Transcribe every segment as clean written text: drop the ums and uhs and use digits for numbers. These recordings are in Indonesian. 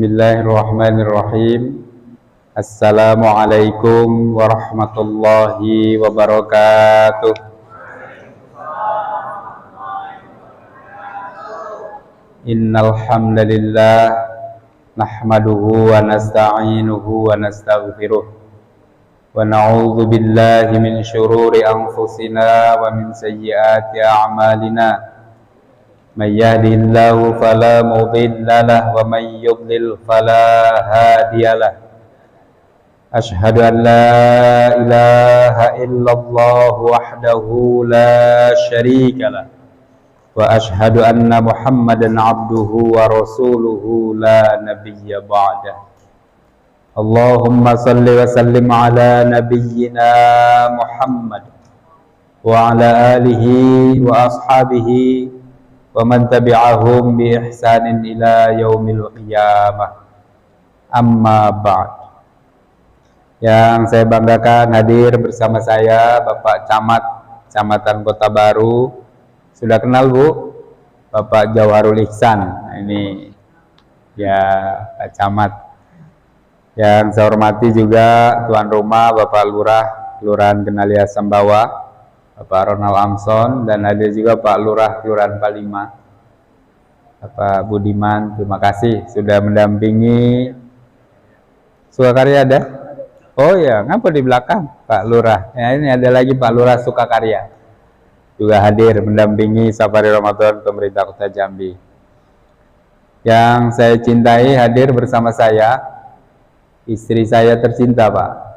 Bismillahirrahmanirrahim. Assalamualaikum warahmatullahi wabarakatuh. Innal hamdalillah nahmaduhu wa nasta'inuhu wa nastaghfiruh wa na'udzu billahi min syururi anfusina wa min sayyiati a'malina. Man yahdihillahu fala mudilla lahu wa man yudlil fala hadiyalah. Asyhadu an la ilaha illallah wahdahu la syarikalah wa asyhadu anna Muhammadan abduhu wa rasuluhu la nabiyya ba'dah. Allahumma salli wa sallim ala nabiyyina Muhammad wa ala alihi wa ashabihi wa man tabi'ahum bi ihsanin ila yaumil qiyamah. Amma ba'd. Yang saya banggakan hadir bersama saya Bapak Camat Kecamatan Kota Baru. Sudah kenal Bu? Bapak Jauharul Ihsan. Nah, ini ya Pak Camat. Yang saya hormati juga tuan rumah Bapak Lurah Kelurahan Genalia Sambawa, Bapak Ronald Amson, dan ada juga Pak Lurah Kelurahan Palima, Bapak Budiman. Terima kasih sudah mendampingi. Sukakarya ada? Oh ya, ngapa di belakang Pak Lurah? Ya, ini ada lagi Pak Lurah Sukakarya juga hadir mendampingi Safari Ramadan pemerintah Kota Jambi. Yang saya cintai hadir bersama saya, istri saya tercinta Pak,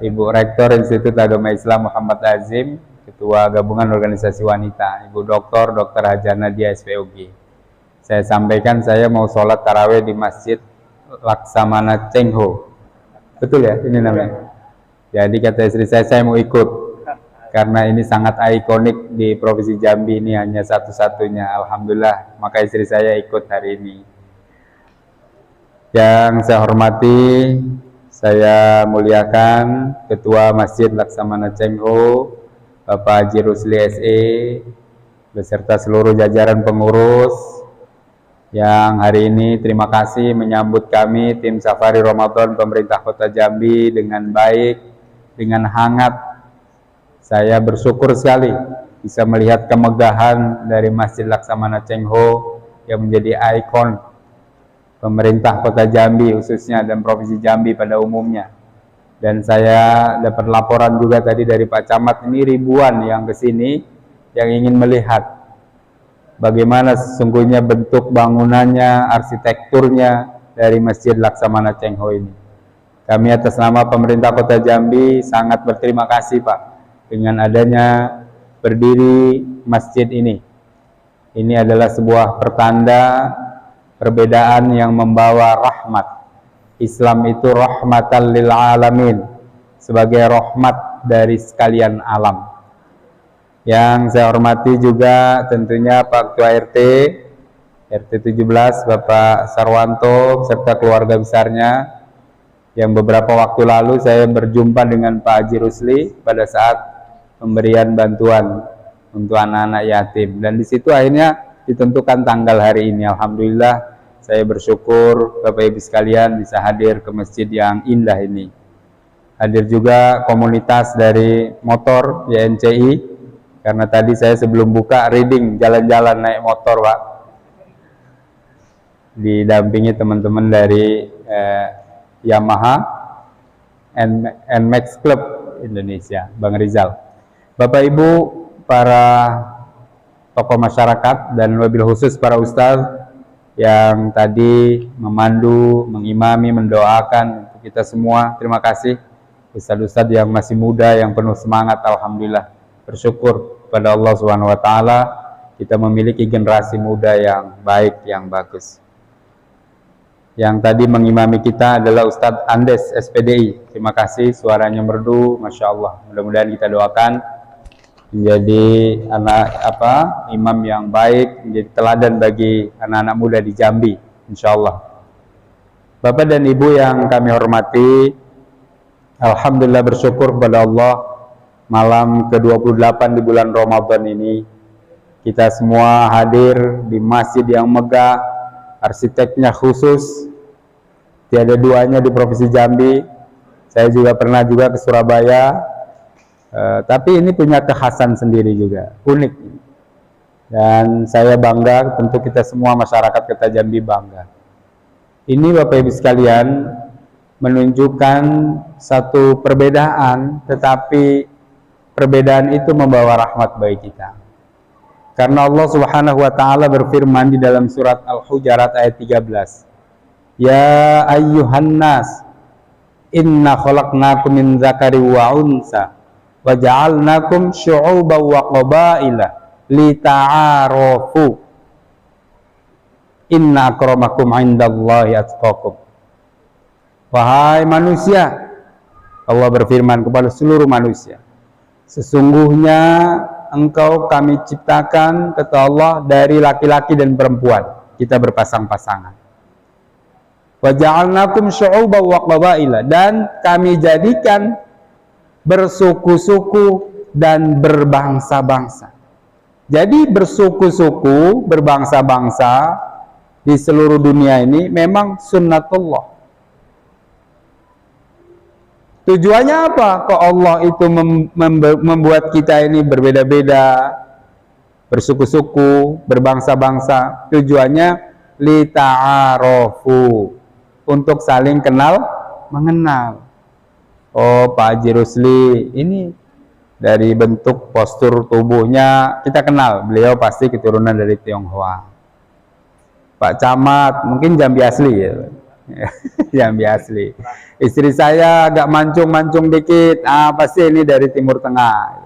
Ibu Rektor Institut Agama Islam Muhammad Azim, Ketua Gabungan Organisasi Wanita, Ibu Dr. Hajana Nadia SPOG. Saya sampaikan saya mau sholat tarawih di Masjid Laksamana Cengho. Betul ya ini namanya? Jadi kata istri saya mau ikut, karena ini sangat ikonik di Provinsi Jambi, ini hanya satu-satunya. Alhamdulillah, maka istri saya ikut hari ini. Yang saya hormati, saya muliakan Ketua Masjid Laksamana Cengho, Bapak Haji Rusli SE, beserta seluruh jajaran pengurus yang hari ini terima kasih menyambut kami tim Safari Ramadan pemerintah Kota Jambi dengan baik, dengan hangat. Saya bersyukur sekali bisa melihat kemegahan dari Masjid Laksamana Cengho yang menjadi ikon pemerintah Kota Jambi khususnya dan Provinsi Jambi pada umumnya. Dan saya dapat laporan juga tadi dari Pak Camat, ini ribuan yang kesini yang ingin melihat bagaimana sesungguhnya bentuk bangunannya, arsitekturnya dari Masjid Laksamana Cengho ini. Kami atas nama pemerintah Kota Jambi sangat berterima kasih Pak dengan adanya berdiri masjid ini. Ini adalah sebuah pertanda perbedaan yang membawa rahmat. Islam itu rahmatan lil alamin, sebagai rahmat dari sekalian alam. Yang saya hormati juga tentunya Pak Ketua RT 17 Bapak Sarwanto serta keluarga besarnya, yang beberapa waktu lalu saya berjumpa dengan Pak Haji Rusli pada saat pemberian bantuan untuk anak-anak yatim, dan di situ akhirnya ditentukan tanggal hari ini. Alhamdulillah, saya bersyukur Bapak Ibu sekalian bisa hadir ke masjid yang indah ini. Hadir juga komunitas dari motor YNCI, karena tadi saya sebelum buka reading jalan-jalan naik motor Pak, didampingi teman-teman dari Yamaha NMAX Club Indonesia, Bang Rizal. Bapak Ibu, para tokoh masyarakat, dan wabil khusus para ustadz yang tadi memandu, mengimami, mendoakan untuk kita semua. Terima kasih ustadz-ustadz yang masih muda, yang penuh semangat. Alhamdulillah, bersyukur pada Allah Subhanahu wa taala kita memiliki generasi muda yang baik, yang bagus. Yang tadi mengimami kita adalah Ustadz Andes SPDI. Terima kasih, suaranya merdu, Masya Allah. Mudah-mudahan kita doakan menjadi imam yang baik, menjadi teladan bagi anak-anak muda di Jambi, insya Allah. Bapak dan Ibu yang kami hormati, alhamdulillah bersyukur kepada Allah, malam ke-28 di bulan Ramadan ini kita semua hadir di masjid yang megah, arsiteknya khusus, tiada duanya di Provinsi Jambi. Saya juga pernah juga ke Surabaya, tapi ini punya kekhasan sendiri juga, unik. Dan saya bangga, tentu kita semua masyarakat Kota Jambi bangga. Ini Bapak Ibu sekalian menunjukkan satu perbedaan, tetapi perbedaan itu membawa rahmat bagi kita. Karena Allah Subhanahu wa taala berfirman di dalam surat Al-Hujurat ayat 13. Ya ayyuhan nas, inna khalaqnakum min dzakari wa unsa wa ja'alnakum syu'uban wa qabaila lita'arafu. Inna akramakum 'indallahi atqakum. Wahai manusia, Allah berfirman kepada seluruh manusia, sesungguhnya engkau kami ciptakan, kata Allah, dari laki-laki dan perempuan. Kita berpasang-pasangan. Wa ja'alnakum syu'uban wa qabaila, dan kami jadikan bersuku-suku dan berbangsa-bangsa. Jadi bersuku-suku, berbangsa-bangsa di seluruh dunia ini memang sunnatullah. Tujuannya apa? Kok Allah itu membuat kita ini berbeda-beda, bersuku-suku, berbangsa-bangsa? Tujuannya lita'arofu, untuk saling kenal mengenal. Oh, Pak Haji Rusli ini dari bentuk postur tubuhnya kita kenal, beliau pasti keturunan dari Tionghoa. Pak Camat mungkin Jambi asli ya. Jambi asli. Istri saya agak mancung-mancung dikit, pasti ini dari Timur Tengah.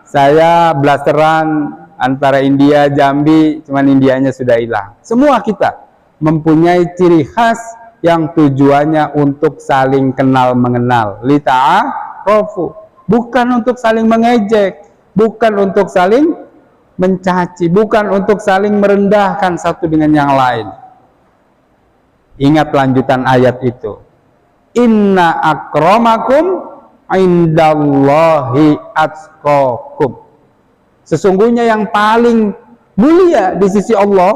Saya blasteran antara India, Jambi, cuman Indianya sudah hilang. Semua kita mempunyai ciri khas yang tujuannya untuk saling kenal mengenal. Lita'arofu, bukan untuk saling mengejek, bukan untuk saling mencaci, bukan untuk saling merendahkan satu dengan yang lain. Ingat lanjutan ayat itu. Inna akramakum indallahi atqakum. Sesungguhnya yang paling mulia di sisi Allah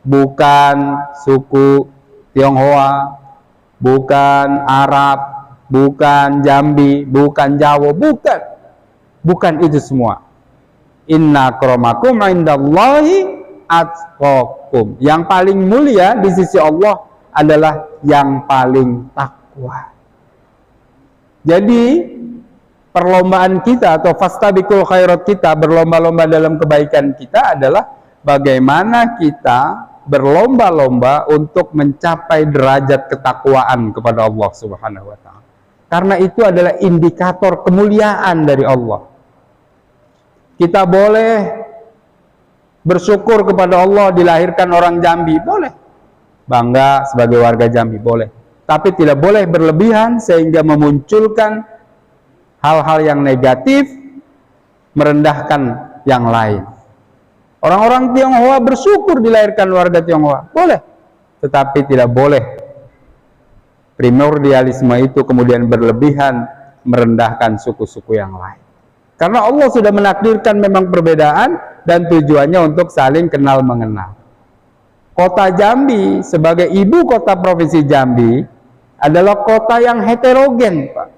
bukan suku Tionghoa, bukan Arab, bukan Jambi, bukan Jawa, bukan. Bukan itu semua. Inna akramakum indallahi atqakum. Yang paling mulia di sisi Allah adalah yang paling takwa. Jadi perlombaan kita atau fastabiqul khairat kita, berlomba-lomba dalam kebaikan kita adalah bagaimana kita berlomba-lomba untuk mencapai derajat ketakwaan kepada Allah Subhanahu wa taala. Karena itu adalah indikator kemuliaan dari Allah. Kita boleh bersyukur kepada Allah dilahirkan orang Jambi, boleh. Bangga sebagai warga Jambi, boleh. Tapi tidak boleh berlebihan sehingga memunculkan hal-hal yang negatif, merendahkan yang lain. Orang-orang Tionghoa bersyukur dilahirkan warga Tionghoa, boleh. Tetapi tidak boleh primordialisme itu kemudian berlebihan, merendahkan suku-suku yang lain. Karena Allah sudah menakdirkan memang perbedaan dan tujuannya untuk saling kenal mengenal. Kota Jambi sebagai ibu kota Provinsi Jambi adalah kota yang heterogen, Pak.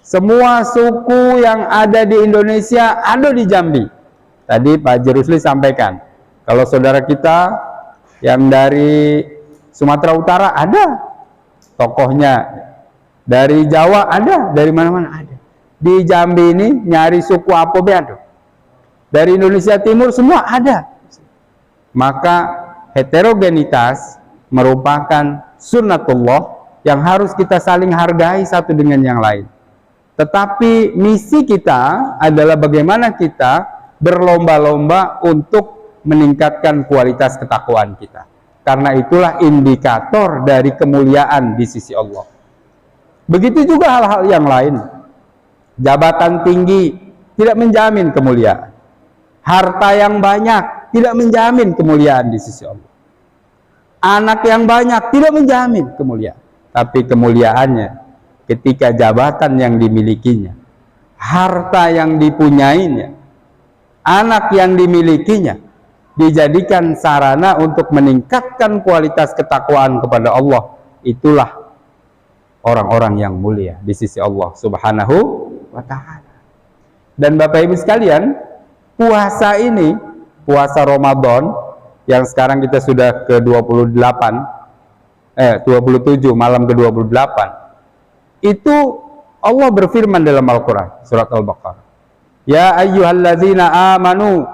Semua suku yang ada di Indonesia ada di Jambi. Tadi Pak Haji Rusli sampaikan, kalau saudara kita yang dari Sumatera Utara ada tokohnya, dari Jawa ada, dari mana-mana ada. Di Jambi ini nyari suku apa ada. Dari Indonesia Timur semua ada. Maka heterogenitas merupakan sunnatullah yang harus kita saling hargai satu dengan yang lain. Tetapi misi kita adalah bagaimana kita berlomba-lomba untuk meningkatkan kualitas ketakwaan kita. Karena itulah indikator dari kemuliaan di sisi Allah. Begitu juga hal-hal yang lain. Jabatan tinggi tidak menjamin kemuliaan. Harta yang banyak tidak menjamin kemuliaan di sisi Allah. Anak yang banyak tidak menjamin kemuliaan. Tapi kemuliaannya ketika jabatan yang dimilikinya, harta yang dipunyainya, anak yang dimilikinya, dijadikan sarana untuk meningkatkan kualitas ketakwaan kepada Allah, itulah orang-orang yang mulia di sisi Allah Subhanahu wa ta'ala. Dan Bapak Ibu sekalian, puasa ini, puasa Ramadan yang sekarang kita sudah ke-27, malam ke-28, itu Allah berfirman dalam Al-Quran, surat Al-Baqarah, ya ayyuhalladzina amanu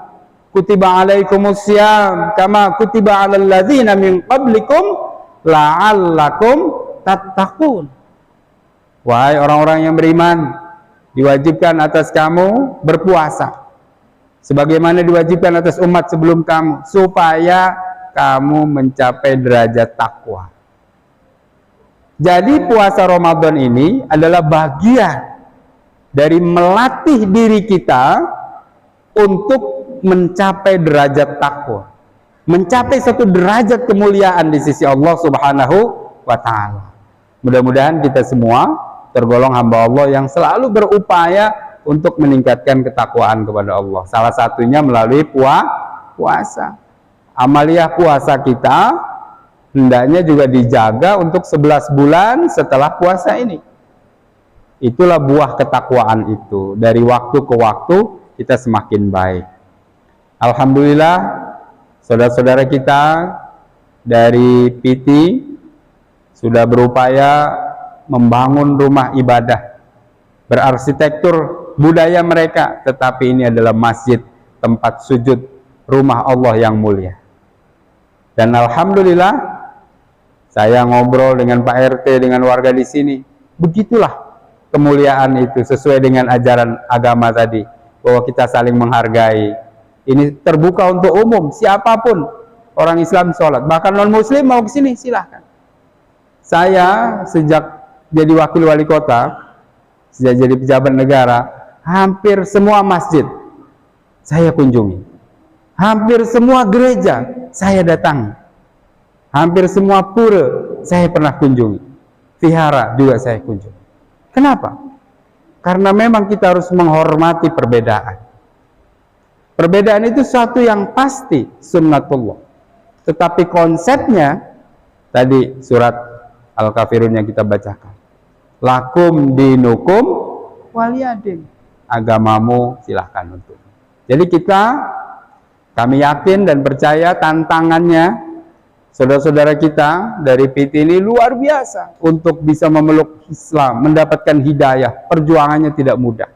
kutiba alaikumussyam kama kutiba alal ladzina min qablikum la'allakum tattaqun. Wahai orang-orang yang beriman, diwajibkan atas kamu berpuasa sebagaimana diwajibkan atas umat sebelum kamu, supaya kamu mencapai derajat takwa. Jadi puasa Ramadan ini adalah bagian dari melatih diri kita untuk mencapai derajat takwa, mencapai satu derajat kemuliaan di sisi Allah Subhanahu wa ta'ala. Mudah-mudahan kita semua tergolong hamba Allah yang selalu berupaya untuk meningkatkan ketakwaan kepada Allah. Salah satunya melalui puasa. Amaliyah puasa kita hendaknya juga dijaga untuk 11 bulan setelah puasa ini. Itulah buah ketakwaan itu. Dari waktu ke waktu kita semakin baik. Alhamdulillah, saudara-saudara kita dari PT sudah berupaya membangun rumah ibadah berarsitektur budaya mereka, tetapi ini adalah masjid, tempat sujud, rumah Allah yang mulia. Dan alhamdulillah, saya ngobrol dengan Pak RT, dengan warga di sini, begitulah kemuliaan itu sesuai dengan ajaran agama tadi, bahwa kita saling menghargai. Ini terbuka untuk umum, siapapun orang Islam sholat, bahkan non muslim mau ke sini silahkan. Saya sejak jadi wakil wali kota, sejak jadi pejabat negara, hampir semua masjid saya kunjungi, hampir semua gereja saya datangi, hampir semua pura saya pernah kunjungi, vihara juga saya kunjungi. Kenapa? Karena memang kita harus menghormati perbedaan. Perbedaan itu suatu yang pasti, sunnatullah. Tetapi konsepnya tadi surat Al-Kafirun yang kita bacakan, lakum dinukum waliyadin, agamamu silahkan untuk. Jadi kami yakin dan percaya tantangannya saudara-saudara kita dari PT ini luar biasa untuk bisa memeluk Islam, mendapatkan hidayah. Perjuangannya tidak mudah.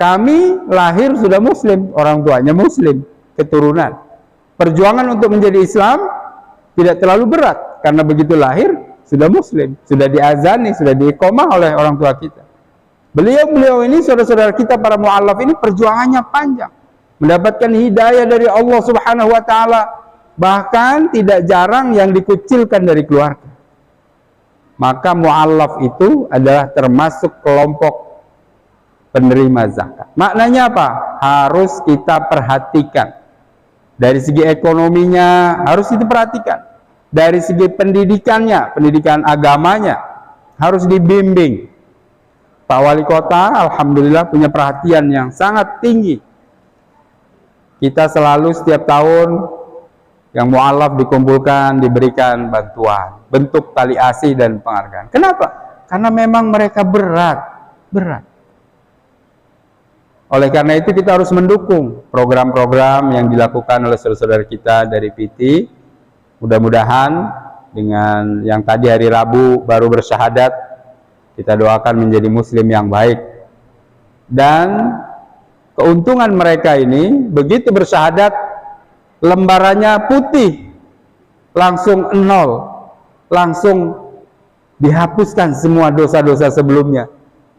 Kami lahir sudah muslim, orang tuanya muslim, keturunan. Perjuangan untuk menjadi Islam tidak terlalu berat, karena begitu lahir sudah muslim, sudah diazani, sudah diiqomah oleh orang tua kita. Beliau ini, saudara-saudara kita para mu'allaf ini, perjuangannya panjang, mendapatkan hidayah dari Allah Subhanahu wa ta'ala. Bahkan tidak jarang yang dikucilkan dari keluarga. Maka mu'allaf itu adalah termasuk kelompok penerima zakat. Maknanya apa? Harus kita perhatikan. Dari segi ekonominya harus diperhatikan. Dari segi pendidikannya, pendidikan agamanya harus dibimbing. Pak Wali Kota alhamdulillah punya perhatian yang sangat tinggi. Kita selalu setiap tahun yang mu'alaf dikumpulkan, diberikan bantuan, bentuk tali asih dan penghargaan. Kenapa? Karena memang mereka berat. Oleh karena itu kita harus mendukung program-program yang dilakukan oleh saudara-saudara kita dari PT. Mudah-mudahan dengan yang tadi hari Rabu baru bersyahadat, kita doakan menjadi muslim yang baik. Dan keuntungan mereka ini, begitu bersyahadat, lembarannya putih, langsung nol, langsung dihapuskan semua dosa-dosa sebelumnya.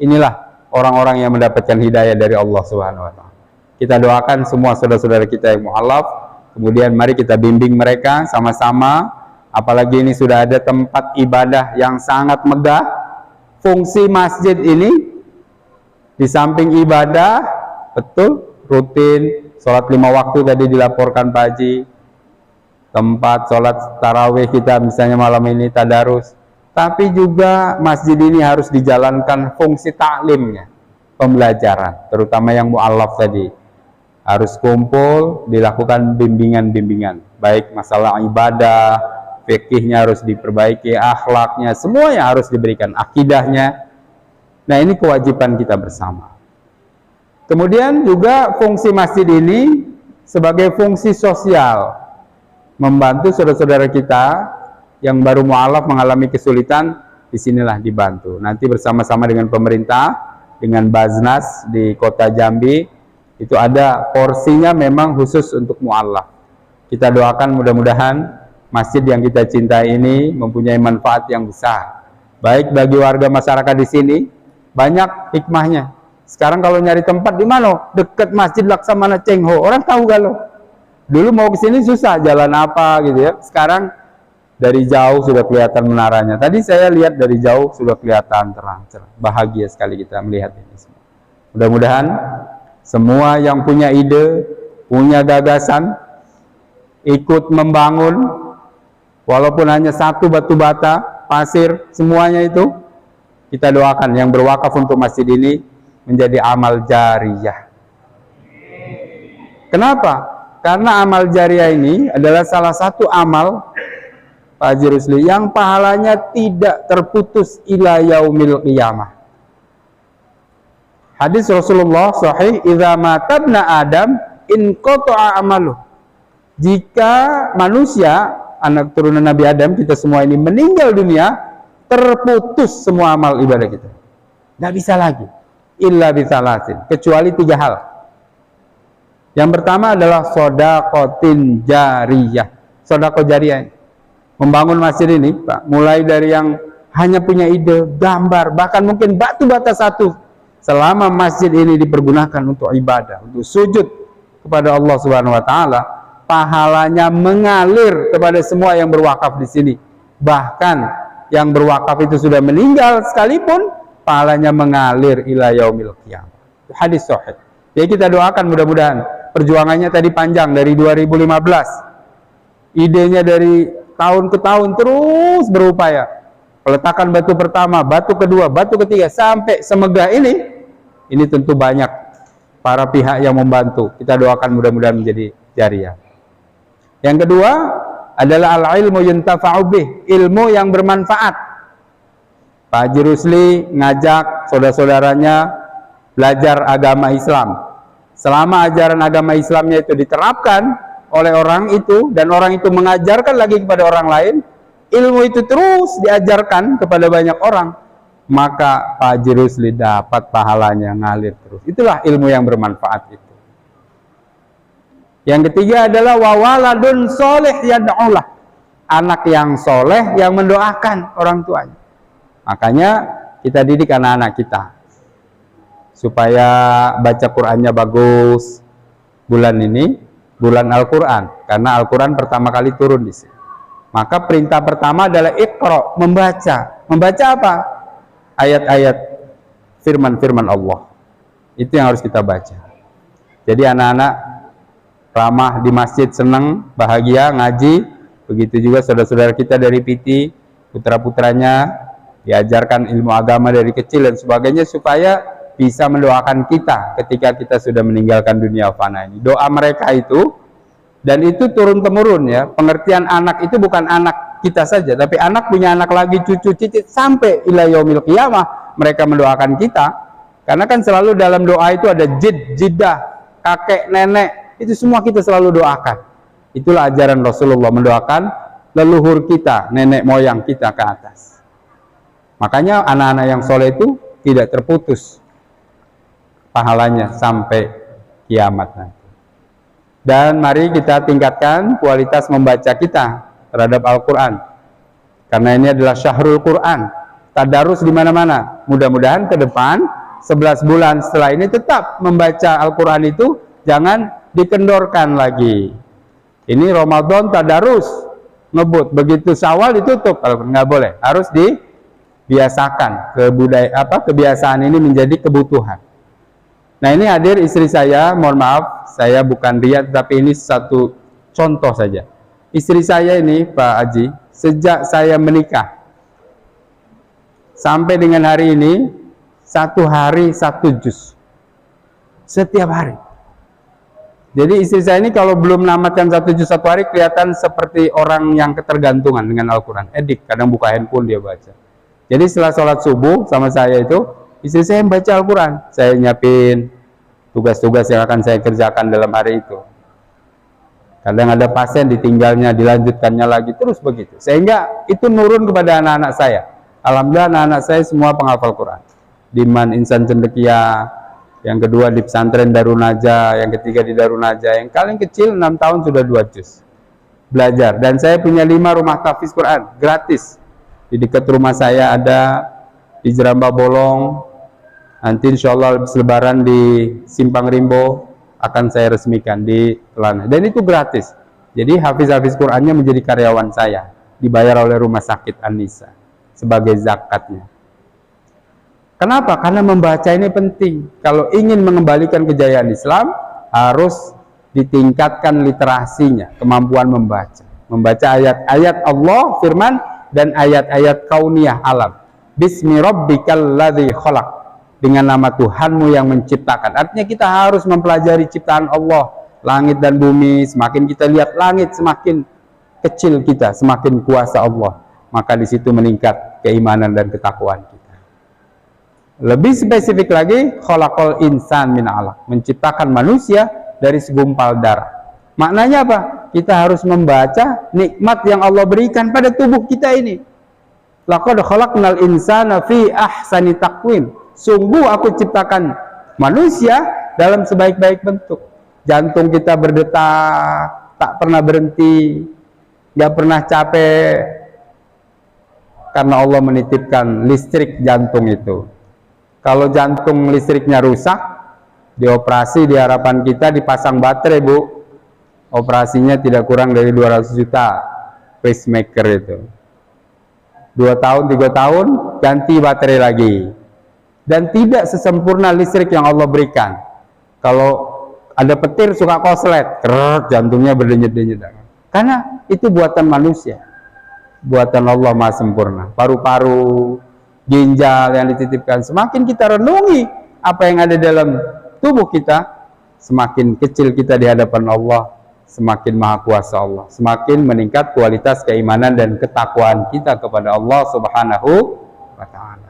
Inilah orang-orang yang mendapatkan hidayah dari Allah Subhanahu wa ta'ala. Kita doakan semua saudara-saudara kita yang mu'alaf. Kemudian mari kita bimbing mereka sama-sama, apalagi ini sudah ada tempat ibadah yang sangat megah. Fungsi masjid ini di samping ibadah, betul, rutin, sholat 5 waktu tadi dilaporkan Pak Haji, tempat sholat tarawih kita misalnya malam ini tadarus, tapi juga masjid ini harus dijalankan fungsi taklimnya, pembelajaran, terutama yang mu'alaf tadi. Harus kumpul, dilakukan bimbingan-bimbingan, baik masalah ibadah, fikihnya harus diperbaiki, akhlaknya, semuanya harus diberikan, akidahnya. Nah, ini kewajiban kita bersama. Kemudian juga fungsi masjid ini sebagai fungsi sosial, membantu saudara-saudara kita yang baru mu'alaf mengalami kesulitan, disinilah dibantu. Nanti bersama-sama dengan pemerintah, dengan Baznas di kota Jambi, itu ada porsinya memang khusus untuk mu'alaf. Kita doakan mudah-mudahan masjid yang kita cintai ini mempunyai manfaat yang besar, baik bagi warga masyarakat di sini. Banyak hikmahnya. Sekarang kalau nyari tempat di mana? Dekat Masjid Laksamana Cengho. Orang tahu kalau dulu mau ke sini susah, jalan apa gitu ya. Sekarang dari jauh sudah kelihatan menaranya. Tadi saya lihat dari jauh sudah kelihatan terang cerah. Bahagia sekali kita melihat ini semua. Mudah-mudahan semua yang punya ide, punya gagasan, ikut membangun, walaupun hanya satu batu bata, pasir, semuanya itu, kita doakan yang berwakaf untuk masjid ini menjadi amal jariyah. Kenapa? Karena amal jariyah ini adalah salah satu amal, Pak Haji Rusli, yang pahalanya tidak terputus ila yaumil qiyamah. Hadis Rasulullah sahih, idza mata ibnu Adam in qata'a amaluh. Jika manusia, anak turunan Nabi Adam, kita semua ini meninggal dunia, terputus semua amal ibadah kita. Nggak bisa lagi. Illa bisalasin, kecuali 3 hal. Yang pertama adalah shadaqatin jariyah. Shadaqah jariyah. Membangun masjid ini, Pak, mulai dari yang hanya punya ide, gambar, bahkan mungkin batu bata satu, selama masjid ini dipergunakan untuk ibadah, untuk sujud kepada Allah Subhanahu wa taala, pahalanya mengalir kepada semua yang berwakaf di sini. Bahkan yang berwakaf itu sudah meninggal sekalipun, pahalanya mengalir ila yaumil qiyamah. Hadis sahih. Jadi kita doakan mudah-mudahan perjuangannya tadi panjang dari 2015. Idenya dari tahun ke tahun terus berupaya. Peletakan batu pertama, batu kedua, batu ketiga, sampai semegah ini tentu banyak para pihak yang membantu. Kita doakan mudah-mudahan menjadi jariyah. Yang kedua adalah al-ilmu yuntafa'u bih, ilmu yang bermanfaat. Pak Haji Rusli ngajak saudara-saudaranya belajar agama Islam. Selama ajaran agama Islamnya itu diterapkan oleh orang itu, dan orang itu mengajarkan lagi kepada orang lain, ilmu itu terus diajarkan kepada banyak orang, maka Pak Haji Rusli dapat pahalanya ngalir terus. Itulah ilmu yang bermanfaat itu. Yang ketiga adalah wawaladun soleh yad'ulah, anak yang soleh yang mendoakan orang tuanya. Makanya kita didik anak-anak kita supaya baca Qur'annya bagus. Bulan ini bulan Al-Quran, karena Al-Quran pertama kali turun di sini. Maka perintah pertama adalah Iqra, membaca. Membaca apa? Ayat-ayat firman-firman Allah. Itu yang harus kita baca. Jadi anak-anak ramah di masjid, senang, bahagia, ngaji. Begitu juga saudara-saudara kita dari PT, putra-putranya diajarkan ilmu agama dari kecil dan sebagainya, supaya bisa mendoakan kita ketika kita sudah meninggalkan dunia fana ini. Doa mereka itu, dan itu turun-temurun ya. Pengertian anak itu bukan anak kita saja, tapi anak punya anak lagi, cucu, cicit, sampai ila yaumil qiyamah mereka mendoakan kita. Karena kan selalu dalam doa itu ada jiddah, kakek, nenek, itu semua kita selalu doakan. Itulah ajaran Rasulullah, mendoakan leluhur kita, nenek moyang kita ke atas. Makanya anak-anak yang soleh itu tidak terputus pahalanya sampai kiamat nanti. Dan mari kita tingkatkan kualitas membaca kita terhadap Al-Quran, karena ini adalah syahrul Quran. Tadarus di mana-mana. Mudah-mudahan ke depan 11 bulan setelah ini tetap membaca Al-Quran itu jangan dikendorkan lagi. Ini Ramadan tadarus ngebut, begitu Syawal ditutup, nggak boleh, harus dibiasakan kebiasaan ini menjadi kebutuhan. Nah, ini hadir istri saya, mohon maaf, saya bukan riya, tapi ini satu contoh saja. Istri saya ini, Pak Haji, sejak saya menikah sampai dengan hari ini, 1 hari 1 juz. Setiap hari. Jadi istri saya ini kalau belum namatkan 1 juz 1 hari kelihatan seperti orang yang ketergantungan dengan Al-Quran. Edik, kadang buka handphone dia baca. Jadi setelah sholat subuh sama saya itu, istri saya membaca Al-Quran. Saya nyiapin tugas-tugas yang akan saya kerjakan dalam hari itu. Kadang ada pasien ditinggalnya, dilanjutkannya lagi, terus begitu. Sehingga itu nurun kepada anak-anak saya. Alhamdulillah anak-anak saya semua penghafal Quran. Diman Insan Cendekia, yang kedua di pesantren Darun Najah, yang ketiga di Darun Najah, yang paling kecil 6 tahun sudah 2 juz belajar. Dan saya punya 5 rumah tahfiz Quran gratis. Di dekat rumah saya ada, di Jeramba Bolong, nanti insya Allah Lebaran di Simpang Rimbo akan saya resmikan di Kelana, dan itu gratis. Jadi hafiz-hafiz Qurannya menjadi karyawan saya, dibayar oleh Rumah Sakit An-Nisa sebagai zakatnya. Kenapa? Karena membaca ini penting. Kalau ingin mengembalikan kejayaan Islam, harus ditingkatkan literasinya, kemampuan membaca. Membaca ayat-ayat Allah, firman, dan ayat-ayat kauniyah alam. Bismi rabbikal ladzi khalaq. Dengan nama Tuhanmu yang menciptakan. Artinya kita harus mempelajari ciptaan Allah. Langit dan bumi, semakin kita lihat langit, semakin kecil kita, semakin kuasa Allah. Maka di situ meningkat keimanan dan ketakwaan kita. Lebih spesifik lagi, khalaqal insan min 'alaq, menciptakan manusia dari segumpal darah. Maknanya apa? Kita harus membaca nikmat yang Allah berikan pada tubuh kita ini. Laqad khalaqnal insana fi ahsani taqwim. Sungguh aku ciptakan manusia dalam sebaik-baik bentuk. Jantung kita berdetak, tak pernah berhenti, gak pernah capek, karena Allah menitipkan listrik jantung itu. Kalau jantung listriknya rusak, dioperasi, di harapan kita dipasang baterai, Bu. Operasinya tidak kurang dari 200 juta, pacemaker itu. 2 tahun, 3 tahun, ganti baterai lagi. Dan tidak sesempurna listrik yang Allah berikan. Kalau ada petir suka koslet, jantungnya berdenyut-denyut. Karena itu buatan manusia. Buatan Allah Maha Sempurna. Paru-paru, ginjal yang dititipkan. Semakin kita renungi apa yang ada dalam tubuh kita, semakin kecil kita di hadapan Allah, semakin maha kuasa Allah, semakin meningkat kualitas keimanan dan ketakwaan kita kepada Allah Subhanahu wa ta'ala.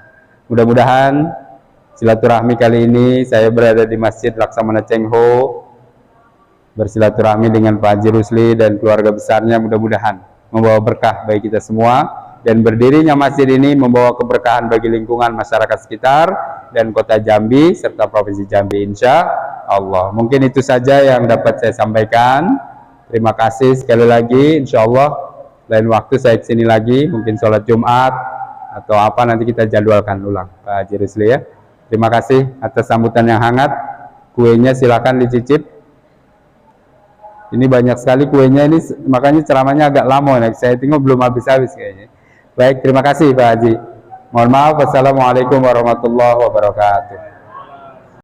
Mudah-mudahan silaturahmi kali ini saya berada di Masjid Laksamana Cheng Ho, bersilaturahmi dengan Pak Haji Rusli dan keluarga besarnya, mudah-mudahan membawa berkah bagi kita semua. Dan berdirinya masjid ini membawa keberkahan bagi lingkungan masyarakat sekitar dan kota Jambi serta provinsi Jambi, insya Allah. Mungkin itu saja yang dapat saya sampaikan. Terima kasih sekali lagi. Insya Allah lain waktu saya kesini lagi, mungkin sholat Jumat atau apa, nanti kita jadwalkan ulang Pak Haji Rusli ya. Terima kasih atas sambutan yang hangat. Kuenya silakan dicicip. Ini banyak sekali kuenya ini, makanya ceramahnya agak lama. Saya tengok belum habis-habis kayaknya. Baik, terima kasih Pak Haji. Mohon maaf. Wassalamualaikum warahmatullahi wabarakatuh.